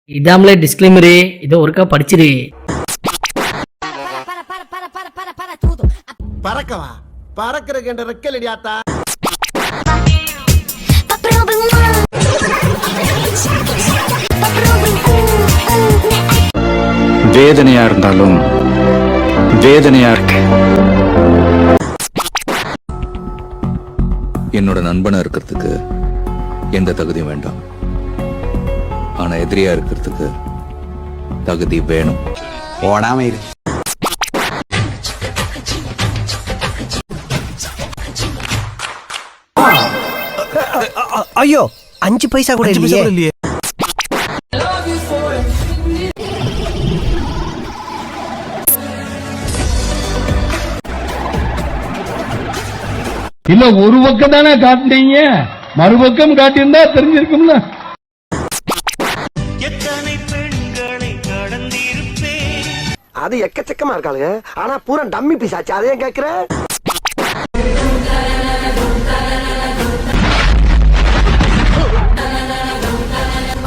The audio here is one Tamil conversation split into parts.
இதாமலே டிஸ்க்ளைமரு, இதை ஒருக்கா படிச்சிரு. பறக்கவா பறக்கிறதுக்கு என்ற ரெக்கல் இடியாத்தா. வேதனையா இருந்தாலும் வேதனையா இருக்கு. என்னோட நண்பனா இருக்கிறதுக்கு எந்த தகுதியும் வேண்டாம், ஆனா எதிரியா இருக்கிறதுக்கு தகுதி வேணும். ஓடாம இரு. ஐயோ 5 பைசா கூட இல்லையே. இல்ல ஒரு பக்கம் தானே காட்டுனீங்க, மறுபக்கம் காட்டியிருந்தா தெரிஞ்சிருக்கும்ல. அது எக்கச்சக்கமா இருக்காளுங்க, ஆனா பூரா டம்மி பீஸ் ஆச்சு. அதையும் கேக்குற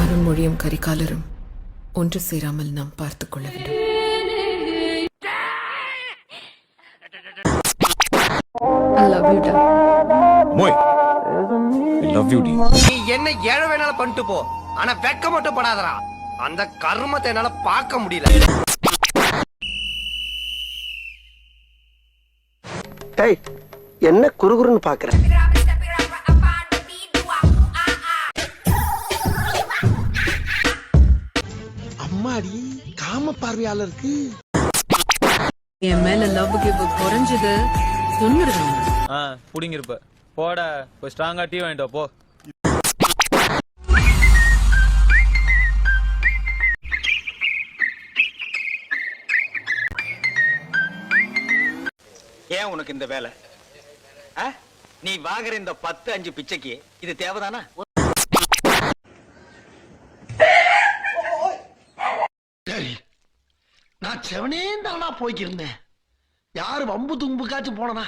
அருண்மொழியும் கரிகாலரும் ஒன்று சேராமல் நாம் பார்த்துக் கொள்ள வேண்டும். I love you, Dad. மோய், I love you, dear. நீ என்ன ஏழ வேணாலும் பண்ணிட்டு போ, ஆனா வெக்க மட்டும் படாதடா. அந்த கர்மத்தை என்னால பார்க்க முடியல. ஏய், என்ன குறுகுறுன்னு பாக்குற? அம்மாடி காம பார்வையாளருக்கு என் மேல லவ்வுக்கு இப்ப குறைஞ்சது 90. புடிங்கிருப்ப போட போய் ஸ்ட்ராங்கா டீ வாங்கிட்டு வா, போ. ஏன் உனக்கு இந்த வேலை? நீ வாங்குற இந்த 10-5 பிச்சைக்கு இது தேவைதானா? நான் செவனே தானா போய்க்கிருந்தேன். யாரு வம்பு தும்புக்காச்சும் போனனா?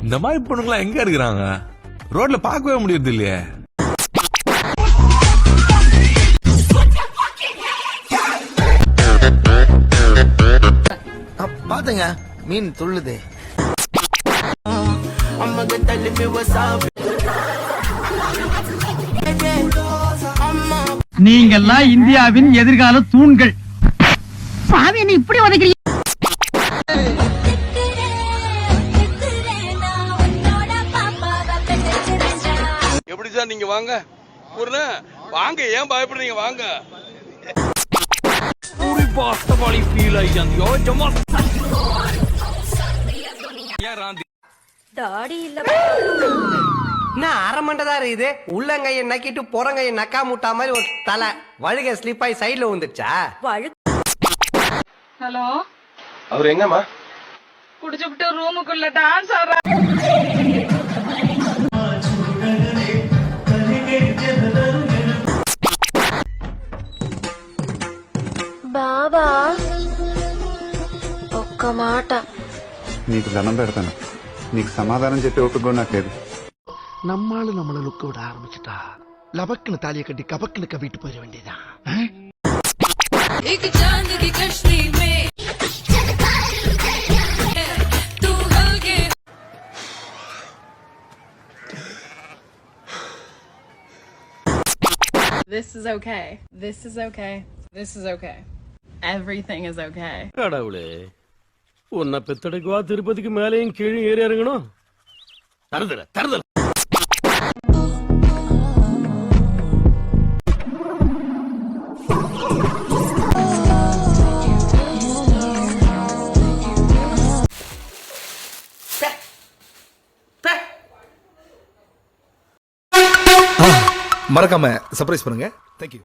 இந்த மாதிரி பொண்ணுங்களா எங்க இருக்கிறாங்க? ரோட்ல பார்க்கவே முடியறது இல்லையே. பாத்துங்க மீன் துள்ளுது. நீங்கெல்லாம் இந்தியாவின் எதிர்கால தூண்கள். சாமி இப்படி உதைக்கிறீங்க. எப்படி சார் நீங்க வாங்க வாங்க, ஏன் பயப்படுறீங்க? வாங்க. என்ன அரை மண்டதா இருக்குது? உள்ளங்கையை நக்கிட்டு புறங்கையை நக்கா முட்டா மாதிரி ஒரு தலை வழுக ஸ்லிப் ஆகி சைட்ல வந்துருச்சா? ஹலோ, அவர் எங்கம்மா? குடிச்சுட்டு ரூமுக்குள்ள டான்ஸ் ஆடுற. బాబా ఒక్క మాట నీకు దండం పెడతాను. నీకు సమాధానం చెప్పే ఓపిక కూడా నాకు లేదు. நம்மாளு நம்மள லுக்க விட ஆரம்பிச்சுட்டா லபக்குன்னு தாலியை கட்டி கபக்குன்னு கவிட்டு போயிட வேண்டியதான். This is okay. This is okay. This is okay. Everything is okay. கடவுளே, உன்னை பெத்தடைக்குவா திருப்பதிக்கு மேலேயும் கீழே ஏறி இறங்கணும். தருதல தருதல. மறக்காம சர்ப்ரைஸ் பண்ணுங்க. தேங்க்யூ.